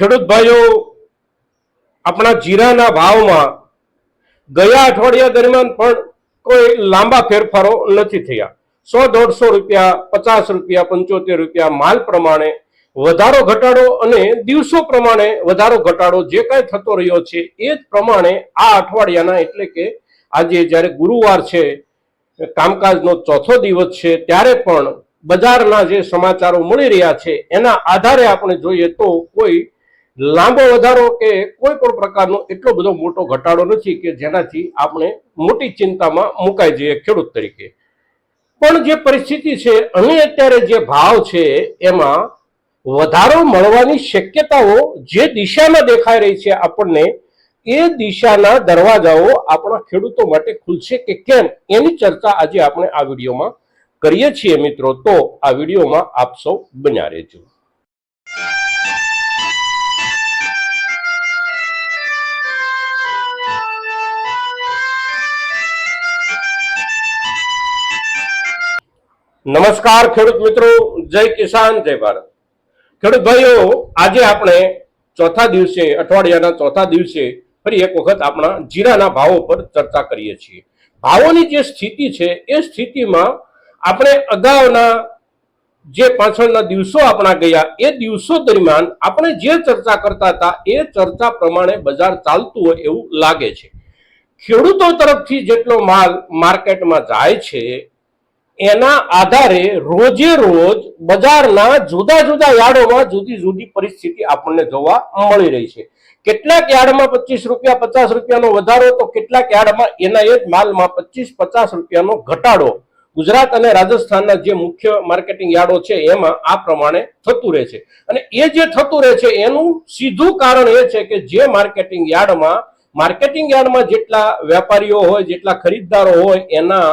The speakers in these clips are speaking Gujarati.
ખેડૂત ભાઈઓ, આપણા જીરાના ભાવમાં ગયા અઠવાડિયા દરમિયાન પણ કોઈ લાંબા ફેરફારો નથી થયા. 100-150 રૂપિયા, 50 રૂપિયા, 75 રૂપિયા માલ પ્રમાણે વધારો ઘટાડો અને દિવસો પ્રમાણે વધારો ઘટાડો જે કાંઈ થતો રહ્યો છે એ જ પ્રમાણે આ અઠવાડિયાના એટલે કે આજે જ્યારે ગુરુવાર છે, કામકાજનો ચોથો દિવસ છે, ત્યારે પણ બજારના જે સમાચારો મળી રહ્યા છે એના આધારે આપણે જોઈએ તો કોઈ લાંબો વધારો કે કોઈ પણ પ્રકારનો એટલો બધો મોટો ઘટાડો નથી કે જેનાથી આપણે મોટી ચિંતામાં મુકાઈ જઈએ ખેડૂત તરીકે. પણ જે પરિસ્થિતિ છે અને અત્યારે જે ભાવ છે એમાં વધારો મળવાની શક્યતાઓ જે દિશામાં દેખાઈ રહી છે આપણને, એ દિશાના દરવાજાઓ આપણા ખેડૂતો માટે ખુલશે કે કેમ એની ચર્ચા આજે આપણે આ વિડીયોમાં કરીએ છીએ મિત્રો. તો આ વિડીયોમાં આપ સૌ બન્યા રહેજો. નમસ્કાર ખેડૂત મિત્રો, જય કિસાન, જય ભારત. ખેડૂત ભાઈઓ, આજે આપણે ચોથા દિવસે, અઠવાડિયાના ચોથા દિવસે ફરી એક વખત આપણા જીરાના ભાવો પર ચર્ચા કરીએ છીએ. ભાવોની જે સ્થિતિ છે એ સ્થિતિમાં આપણે અગાઉના જે પાછળના દિવસો આપણા ગયા એ દિવસો દરમિયાન આપણે જે ચર્ચા કરતા હતા એ ચર્ચા પ્રમાણે બજાર ચાલતું હોય એવું લાગે છે. ખેડૂતો તરફથી જેટલો માલ માર્કેટમાં જાય છે એના આધારે રોજે રોજ બજારના જુદા જુદા યાર્ડોમાં જુદી જુદી પરિસ્થિતિ આપણને જોવા મળી રહી છે. કેટલાક યાર્ડમાં 25 રૂપિયા 50 રૂપિયાનો વધારો તો કેટલાક યાર્ડમાં એના એ જ માલમાં 25-50 રૂપિયાનો ઘટાડો ગુજરાત અને રાજસ્થાનના જે મુખ્ય માર્કેટિંગ યાર્ડો છે એમાં આ પ્રમાણે થતું રહે છે. અને એ જે થતું રહે છે એનું સીધું કારણ એ છે કે જે માર્કેટિંગ યાર્ડમાં જેટલા વેપારીઓ હોય, જેટલા ખરીદદારો હોય, એના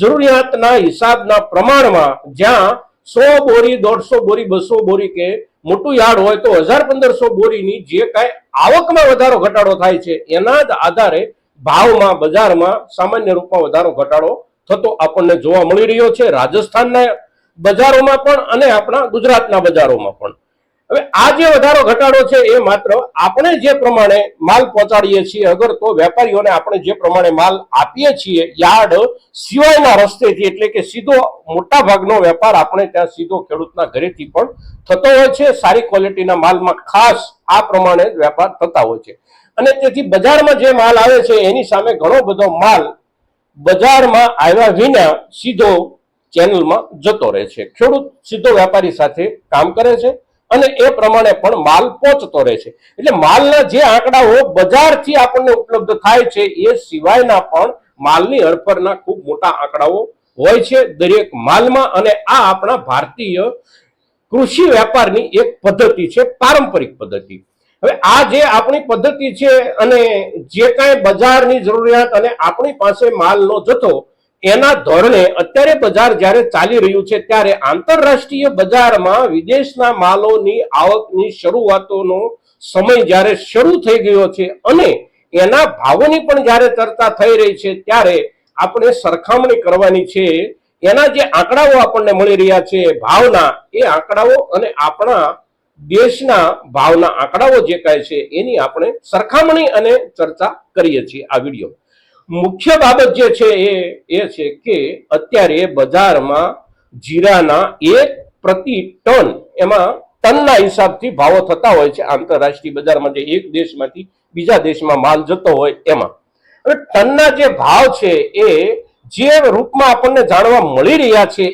જરૂરિયાતના હિસાબના પ્રમાણમાં જ્યાં 100 બોરી, 150 બોરી, 200 બોરી કે મોટું યાર્ડ હોય તો 1000-1500 બોરીની જે કાંઈ આવકમાં વધારો ઘટાડો થાય છે એના જ આધારે ભાવમાં બજારમાં સામાન્ય રૂપમાં વધારો ઘટાડો થતો આપણને જોવા મળી રહ્યો છે, રાજસ્થાનના બજારોમાં પણ અને આપણા ગુજરાતના બજારોમાં પણ. હવે આ જે વધારો ઘટાડો છે એ માત્ર આપણે જે પ્રમાણે માલ પહોંચાડીએ છીએ, અગર તો વેપારીઓને આપણે જે પ્રમાણે માલ આપીએ છીએ યાર્ડ સિવાયના રસ્તેથી, એટલે કે સીધો મોટા ભાગનો વેપાર આપણે ત્યાં સીધો ખેડૂતના ઘરેથી પણ થતો હોય છે. સારી ક્વોલિટીના માલમાં ખાસ આ પ્રમાણે જ વેપાર થતા હોય છે. અને તેથી બજારમાં જે માલ આવે છે એની સામે ઘણો બધો માલ બજારમાં આવ્યા વિના સીધો ચેનલમાં જતો રહે છે. ખેડૂત સીધો વેપારી સાથે કામ કરે છે અને એ પ્રમાણે પણ માલ પહોંચતો રહે છે. એટલે માલના જે આંકડાઓ બજારથી આપણને ઉપલબ્ધ થાય છે એ સિવાયના પણ માલની હડફરના ખૂબ મોટા આંકડાઓ હોય છે દરેક માલમાં. અને આ આપણા ભારતીય કૃષિ વેપારની એક પદ્ધતિ છે, પારંપરિક પદ્ધતિ. હવે આ જે આપણી પદ્ધતિ છે અને જે કાંઈ બજારની જરૂરિયાત અને આપણી પાસે માલનો જથ્થો એના ધોરણે અત્યારે બજાર જ્યારે ચાલી રહ્યું છે ત્યારે આંતરરાષ્ટ્રીય બજારમાં વિદેશના માલોની આવકની શરૂઆતોનો સમય જ્યારે શરૂ થઈ ગયો છે અને એના ભાવોની પણ જ્યારે ચર્ચા થઈ રહી છે ત્યારે આપણે સરખામણી કરવાની છે. એના જે આંકડાઓ આપણને મળી રહ્યા છે ભાવના, એ આંકડાઓ અને આપણા દેશના ભાવના આંકડાઓ જે કાંઈ છે એની આપણે સરખામણી અને ચર્ચા કરીએ છીએ આ વિડીયો. મુખ્ય બાબત જે છે એ છે કે અત્યારે બજારમાં જીરાના એક પ્રતિ ટન, એમાં ટનના હિસાબથી ભાવો થતા હોય છે આંતરરાષ્ટ્રીય બજારમાં, જે એક દેશમાંથી બીજા દેશમાં માલ જતો હોય એમાં. હવે ટનના જે ભાવ છે એ જે રૂપમાં આપણને જાણવા મળી રહ્યા છે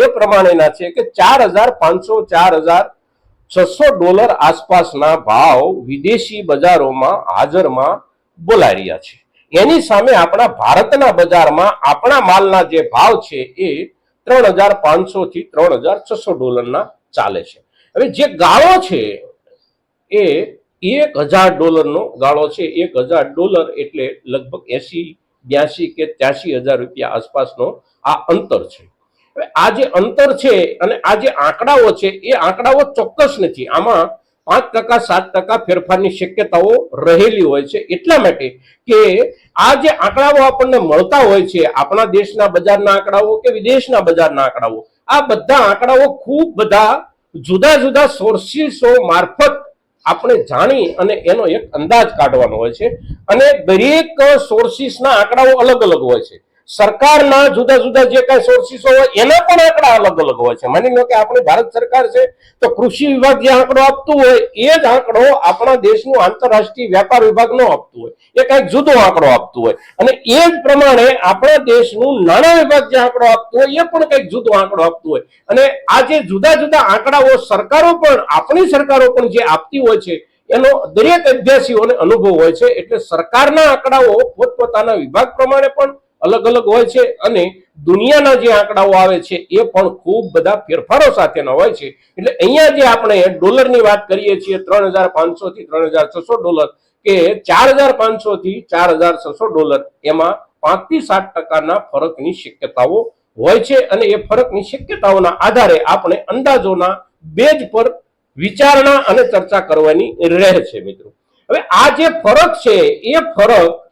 એ પ્રમાણેના છે કે $4,500-4,600 આસપાસના ભાવ વિદેશી બજારોમાં હાજરમાં બોલાઈ રહ્યા છે. એની સામે આપણા ભારતના બજારમાં આપણા માલના જે ભાવ છે એ $3,500 થી $3,600 ચાલે છે. હવે જે ગાળો છે એ $1,000 ગાળો છે. $1,000 એટલે લગભગ 80-82 કે 83,000 રૂપિયા આસપાસનો આ અંતર છે. હવે આ જે અંતર છે અને આ જે આંકડાઓ છે એ આંકડાઓ ચોક્કસ નથી. આમાં 5%-7% ફેરફારની શક્યતાઓ રહેલી હોય છે. એટલા માટે કે આ જે આંકડાઓ આપણને મળતા હોય છે, આપણા દેશના બજારના આંકડાઓ કે વિદેશના બજારના આંકડાઓ, આ બધા આંકડાઓ ખૂબ બધા જુદા જુદા સોર્સિસો મારફત આપણે જાણી અને એનો એક અંદાજ કાઢવાનો હોય છે. અને દરેક સોર્સિસના આંકડાઓ અલગ અલગ હોય છે. સરકારના જુદા જુદા જે કઈ સોર્સિસ હોય એના પણ આંકડા અલગ અલગ હોય છે. માની લો કે આપણી ભારત સરકાર છે તો કૃષિ વિભાગ જે આંકડો આપતું હોય એ જ આંકડો આપણા દેશનું આંતરરાષ્ટ્રીય વેપાર વિભાગ ન આપતું હોય, એ કઈક જુદો આંકડો આપતું હોય. અને એ જ પ્રમાણે આપણા દેશનું નાણાં વિભાગ જે આંકડો આપતું હોય એ પણ કઈક જુદો આંકડો આપતું હોય. અને આ જે જુદા જુદા આંકડાઓ સરકારો પણ, આપણી સરકારો પણ જે આપતી હોય છે એનો દરેક અભ્યાસીઓને અનુભવ હોય છે. એટલે સરકારના આંકડાઓ પોતપોતાના વિભાગ પ્રમાણે પણ અલગ અલગ હોય છે અને દુનિયાના જે આંકડાઓ આવે છે એ પણ ખૂબ બધા ફેરફારો સાથેના હોય છે. એટલે અહીંયા જે આપણે ડોલરની વાત કરીએ છીએ, $3,500 થી $3,600 કે $4,500 થી $4,600, એમાં 5 થી 7% ફરકની શક્યતાઓ હોય છે. અને એ ફરકની શક્યતાઓના આધારે આપણે અંદાજોના બેઝ પર વિચારણા અને ચર્ચા કરવાની રહે છે. મિત્રો, હવે આ જે ફરક છે એ ફરક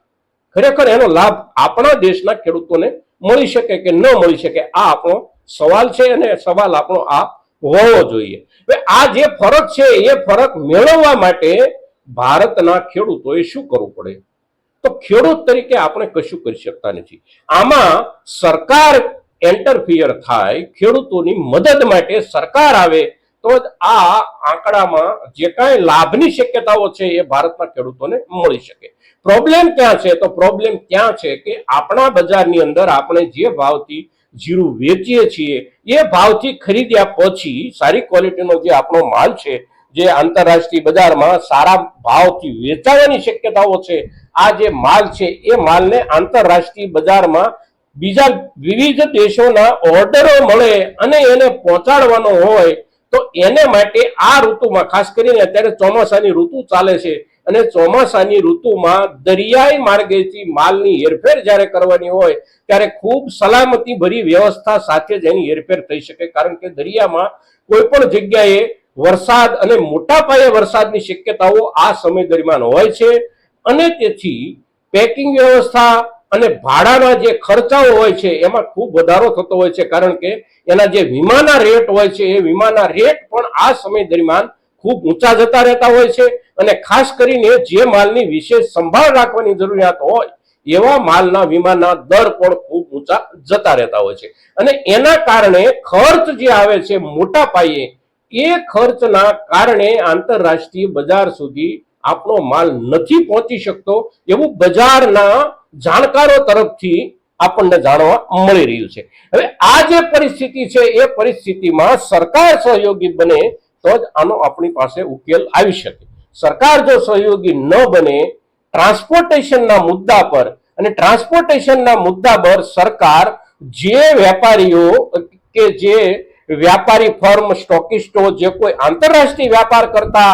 ખરેખર એનો લાભ આપણા દેશના ખેડૂતોને મળી શકે કે ન મળી શકે, આ આપણો સવાલ છે અને સવાલ આપણો આ હોવો જોઈએ. હવે આ જે ફરક છે એ ફરક મેળવવા માટે ભારતના ખેડૂતોએ શું કરવું પડે? તો ખેડૂત તરીકે આપણે કશું કરી શકતા નથી. આમાં સરકાર એન્ટરફિયર થાય, ખેડૂતોની મદદ માટે સરકાર આવે તો જ આ આંકડામાં જે કાંઈ લાભની શક્યતાઓ છે એ ભારતના ખેડૂતોને મળી શકે. પ્રોબ્લેમ ક્યાં છે? તો પ્રોબ્લેમ ત્યાં છે કે આપણા બજારની અંદર આપણે જે ભાવથી જીરું વેચીએ છીએ એ ભાવથી ખરીદ્યા પછી સારી ક્વોલિટીનો જે આપણો માલ છે, જે આંતરરાષ્ટ્રીય બજારમાં સારા ભાવથી વેચાવાની શક્યતાઓ છે, આ જે માલ છે એ માલને આંતરરાષ્ટ્રીય બજારમાં બીજા વિવિધ દેશોના ઓર્ડરો મળે અને એને પહોંચાડવાનો હોય તો એને માટે આ ઋતુમાં, ખાસ કરીને અત્યારે ચોમાસાની ઋતુ ચાલે છે અને ચોમાસાની ઋતુમાં દરિયાઈ માર્ગેથી માલની હેરફેર જ્યારે કરવાની હોય ત્યારે ખૂબ સલામતી ભરી વ્યવસ્થા સાથે જ એની હેરફેર થઈ શકે. કારણ કે દરિયામાં કોઈ પણ જગ્યાએ વરસાદ અને મોટા પાયે વરસાદની શક્યતાઓ આ સમય દરમિયાન હોય છે. અને તેથી પેકિંગ વ્યવસ્થા અને ભાડાના જે ખર્ચાઓ હોય છે એમાં ખૂબ વધારો થતો હોય છે. કારણ કે એના જે વીમાના રેટ હોય છે એ વીમાના રેટ પણ આ સમય દરમિયાન ખૂબ ઊંચા જતા રહેતા હોય છે. અને ખાસ કરીને જે માલની વિશેષ સંભાળ રાખવાની જરૂરિયાત હોય એવા માલના વીમાના દર પણ ખૂબ ઊંચા જતા રહેતા હોય છે. અને એના કારણે ખર્ચ જે આવે છે મોટા પાયે, એ ખર્ચના કારણે આંતરરાષ્ટ્રીય બજાર સુધી આપણો માલ નથી પહોંચી શકતો એવું બજારના જાણકારો તરફથી આપણને જાણવા મળી રહ્યું છે. હવે આ જે પરિસ્થિતિ છે એ પરિસ્થિતિમાં સરકાર સહયોગી બને તો જ આનો આપણી પાસે ઉકેલ આવી શકે. સરકાર જો સહયોગી ન બને ટ્રાન્સપોર્ટેશનના મુદ્દા પર, અને ટ્રાન્સપોર્ટેશનના મુદ્દા પર સરકાર જે વેપારીઓ કે જે વ્યાપારી ફર્મ, સ્ટોકિસ્ટો, જે કોઈ આંતરરાષ્ટ્રીય વ્યાપાર કરતા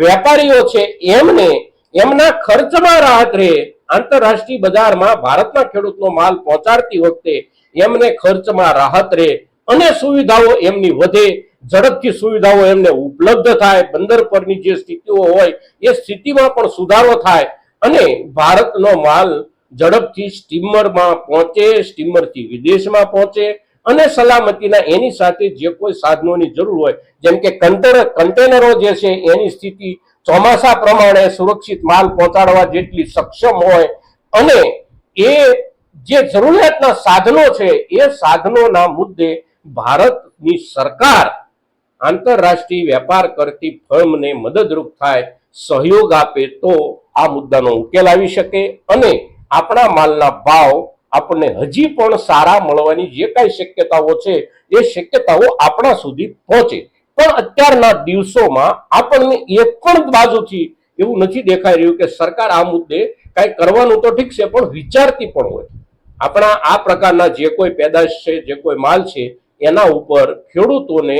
વેપારીઓ છે એમને એમના ખર્ચમાં રાહત રહે, આંતરરાષ્ટ્રીય બજારમાં ભારતના ખેડૂતનો માલ પહોંચાડતી વખતે એમને ખર્ચમાં રાહત રહે અને સુવિધાઓ એમની વધે, ઝડપથી સુવિધાઓ એમને ઉપલબ્ધ થાય, બંદર પરની જે સ્થિતિઓ હોય એ સ્થિતિમાં પણ સુધારો થાય અને ભારતનો માલ ઝડપથી સ્ટીમરમાં પહોંચે, સ્ટીમરથી વિદેશમાં પહોંચે અને સલામતીના એની સાથે જે કોઈ સાધનોની જરૂર હોય, જેમ કે કન્ટેનરો જે છે એની સ્થિતિ ચોમાસા પ્રમાણે સુરક્ષિત માલ પહોંચાડવા જેટલી સક્ષમ હોય અને એ જે જરૂરિયાતના સાધનો છે એ સાધનોના મુદ્દે ભારતની સરકાર આંતરરાષ્ટ્રીય વેપાર કરતી ફર્મને મદદરૂપ થાય, સહયોગ આપે તો આ મુદ્દાનો ઉકેલ આવી શકે અને આપણા માલના ભાવ આપણને હજી પણ સારા મળવાની જે કાંઈ શક્યતાઓ છે એ શક્યતાઓ આપણા સુધી પહોંચે. પણ અત્યારના દિવસોમાં આપણને એક પણ બાજુથી એવું નથી દેખાઈ રહ્યું કે સરકાર આ મુદ્દે કાંઈ કરવાનું તો ઠીક છે પણ વિચારતી પણ હોય. આપણા આ પ્રકારના જે કોઈ પેદાશ છે, જે કોઈ માલ છે એના ઉપર ખેડૂતોને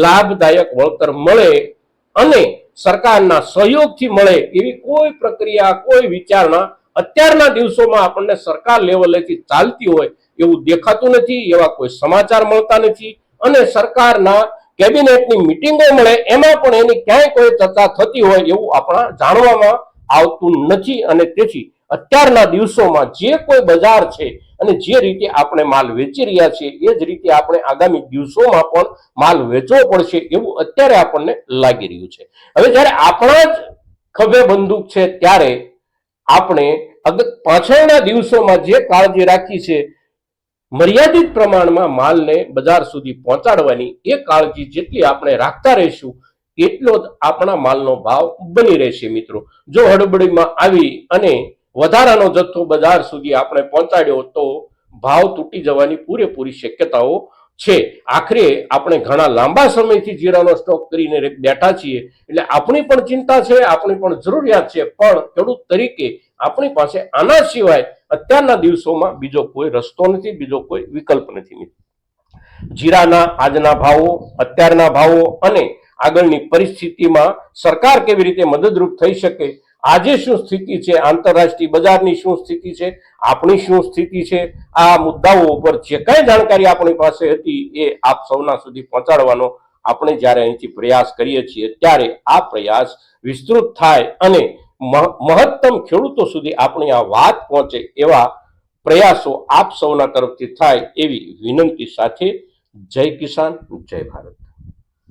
લાભદાયક વળતર મળે અને સરકારના સહયોગથી મળે એવી કોઈ પ્રક્રિયા, કોઈ વિચારણા અત્યારના દિવસોમાં આપણને સરકાર લેવલેથી ચાલતી હોય એવું દેખાતું નથી, એવા કોઈ સમાચાર મળતા નથી. અને સરકારના કેબિનેટની મિટિંગો મળે એમાં પણ એની ક્યાંય કોઈ ચર્ચા થતી હોય એવું આપણા જાણવામાં આવતું નથી. અને તેથી અત્યારના દિવસોમાં જે કોઈ બજાર છે અને જે રીતે આપણે માલ વેચી રહ્યા છીએ એ જ રીતે આપણે આગામી દિવસોમાં પણ માલ વેચવો પડશે એવું અત્યારે આપણને લાગી રહ્યું છે. હવે જ્યારે આપણા જ ખભે બંદૂક છે ત્યારે આપણે પાછળના દિવસોમાં જે કાળજી રાખી છે મર્યાદિત પ્રમાણમાં માલને બજાર સુધી પહોંચાડવાની, એ કાળજી જેટલી આપણે રાખતા રહીશું એટલો જ આપણા માલનો ભાવ બની રહેશે. મિત્રો, જો હડબડીમાં આવી અને વધારાનો જથ્થો બજાર સુધી આપણે પહોંચાડ્યો તો ભાવ તૂટી જવાની પૂરેપૂરી શક્યતાઓ છે. આખરે આપણે ઘણા લાંબા સમયથી જીરાનો સ્ટોક કરીને બેઠા છીએ એટલે આપણી પણ ચિંતા છે, આપણી પણ જરૂરિયાત છે, પણ ખેડૂત તરીકે આપણી પાસે આના સિવાય અત્યારના દિવસોમાં બીજો કોઈ રસ્તો નથી, બીજો કોઈ વિકલ્પ નથી. જીરાના આજના ભાવો, અત્યારના ભાવો અને આગળની પરિસ્થિતિમાં સરકાર કેવી રીતે મદદરૂપ થઈ શકે, આજે શું સ્થિતિ છે, આંતરરાષ્ટ્રીય બજારની શું સ્થિતિ છે, આપણી શું સ્થિતિ છે, આ મુદ્દાઓ ઉપર જે કઈ જાણકારી આપણી પાસે હતી એ આપ સૌના સુધી પહોંચાડવાનો આપણે જ્યારે અહીંથી પ્રયાસ કરીએ છીએ ત્યારે આ પ્રયાસ વિસ્તૃત થાય અને મહત્તમ ખેડૂતો સુધી આપણી આ વાત પહોંચે એવા પ્રયાસો આપ સૌના તરફથી થાય એવી વિનંતી સાથે જય કિસાન, જય ભારત.